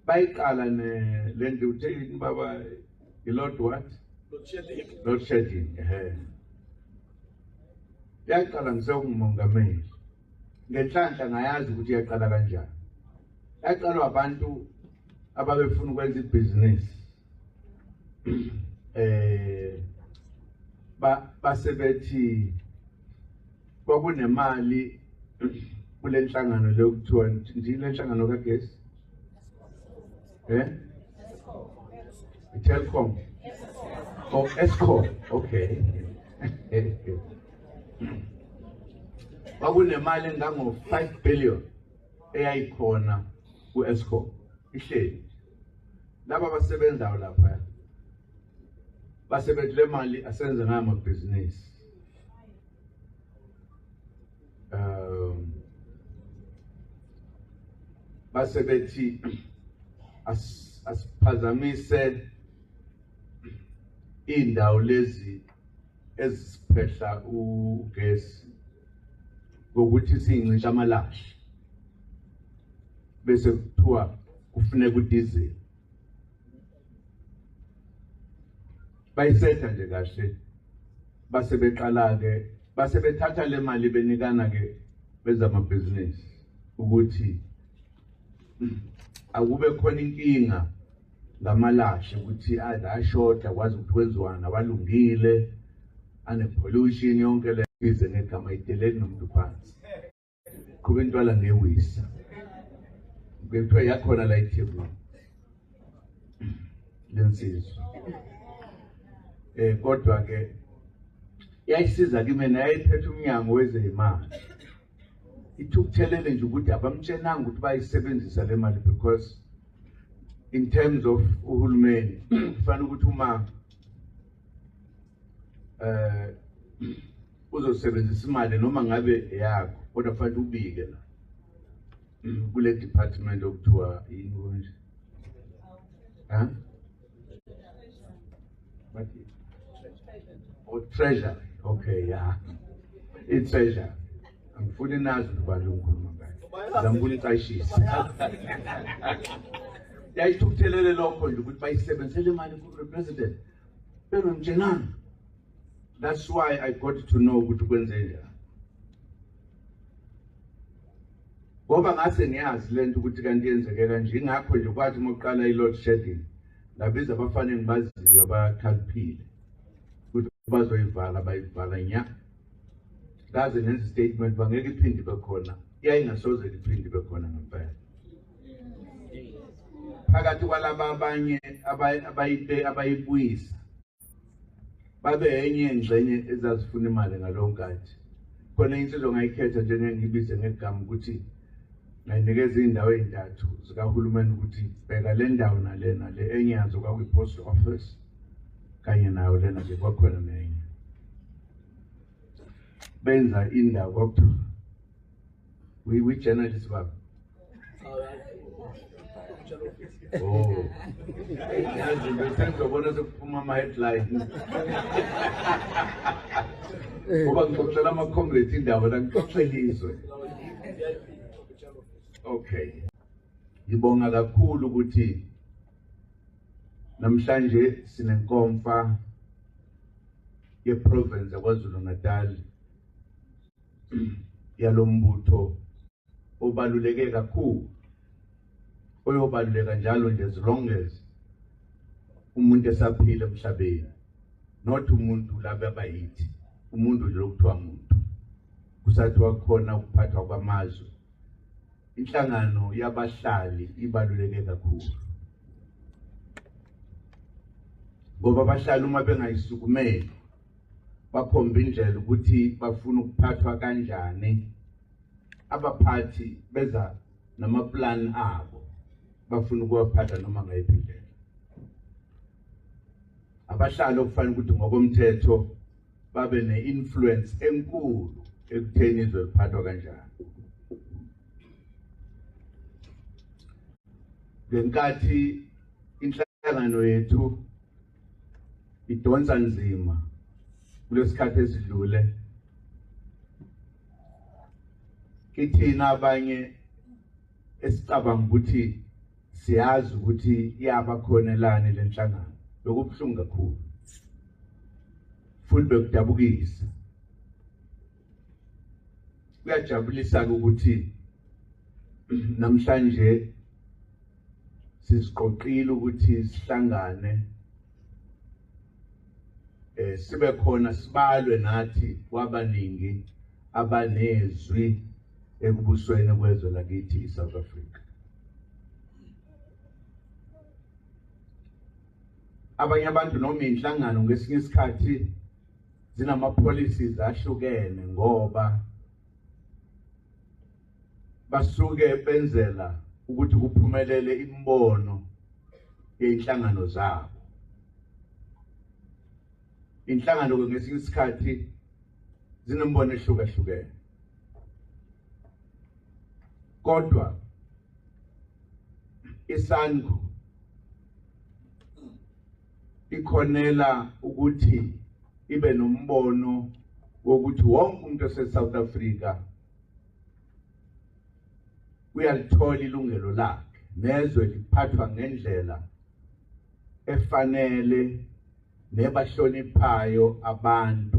bayiqala lento uthini baba ilot what load shedding yaqala ngisengumongameli ngenhlanhla ngayazi ukuthi yaqala kanjani yaqalwa abantu ababefuna ukwenza ibhizinisi basebethi kwakunemali kule nhlangano lokuthiwa ndile nhlangano kagesi Telkom Eskom okay kwakunemali engango 5 billion eyayikhona ku-Eskom ihleli laba basebenzayo lapha basebenza le mali asenze ngayo amabhizinisi basebethi asiphazamise indawo lezi eziphehla ugesi ngokuthi singincisha amalahle bese kuthiwa kufuneka udiesel bayisetha nje kahle basebeqala ke basebethatha le mali benikana ke bezamabhizinisi ukuthi akube khona inkinga ngamalashe ukuthi ashota kwazi ukuthi kwenziwana abalungile ane pollution yonke le ize ngegama idelete nomuntu phansi kube intwala ngewisa bekuthiwa yakhona la iThekwini lensizwa kodwa ke yayisiza kimi yayiphethe umnyango wezemali ithukuthelele nje ukuthi abamtshenanga ukuthi bayisebenzisa le mali because in terms of uhulumeni kufanele ukuthi uma uzosebenzisa imali noma ngabe yakho kodwa kufanele ubike la kule department okuthiwa yini or treasury okay yeah it's treasury angifuni nazi ubani ukhuluma ngayo ngizamfuna icashisa yayithukuthelele lokho nje ukuthi bayisebenzele imali ku-president pero njenani that's why I got to know ukuthi kwenze njani ngoba ngase ngiyazi lento ukuthi kanti yenzeke kanje ingakho nje kwathi moqala i-load shedding ngabiza abafanele baziyo abakhaliphile ukuthi bazoyivala bayivala nya ngaze nenze statement bangeke iphindi bekhona yayingasoze iphindi bekhona ngempela phakathi kwalaba abanye abayibuyisa babe enye ingxenye ezazifuna imali ngalonkathi khona insizwa ngayikhetha njengengibize ngegama ukuthi ngayinikeza indawo ezintathu zikahulumeni ukuthi bheka le ndawo nale enye yazo kwakuyi-post office kanye nayo lena nje kwakhona nenye benza indawo kwakuthiwa we-journalist baba oh yazi besengizobona sekuphuma ama-headline ngoba ngixoxela ama-congress indawo la ngixoxela izwe okay ngibonga kakhulu ukuthi namhlanje sinenkomfa ye-province yaKwaZulu Natal yalombutho obaluleke kakhulu oyobaluleka njalo nje as long as umuntu esaphila emhlabeni not umuntu laba abayithi umuntu nje lokuthiwa umuntu kusathiwa khona ukuphathwa kwamazwe inhlangano yabahlali ibaluleke kakhulu ngoba abahlali uma bengayisukumeli bakhomba indlela ukuthi bafuna ukuphathwa kanjani abaphathi beza namaplan abo bafuna ukuwaphatha noma ngayiphi indlela abahlali okufanele ukuthi ngokomthetho babe ne-influence enkulu ekutheni izwe liphathwa kanjani ngenkathi inhlangano yethu idonsa nzima kulesikhathi esidlule kithina abanye esicabanga ukuthi siyazi ukuthi iyabakhonelana lenhlangano lokubhlungu kakhulu futhi bekudabukisa kuyajabulisa ukuthi namhlanje sisiqoqile ukuthi sihlangane sibe khona sibalwe nathi kwabaningi abanezwi ekubusweni kwezwe lakithi iSouth Africa. Abanye abantu noma inhlangano ngesinye isikhathi zinama policies ahlukene ngoba basuke benzela ukuthi kuphumelele imbono yenhlangano zabo. Inhlangano ngesinye isikhathi zinembono ehlukahlukene. Kodwa iSANCU ikhonela ukuthi ibe nombono wokuthi wonke umuntu ose-South Africa uyalithola ilungelo lakhe nezwe liphathwa ngendlela efanele nebahloniphayo abantu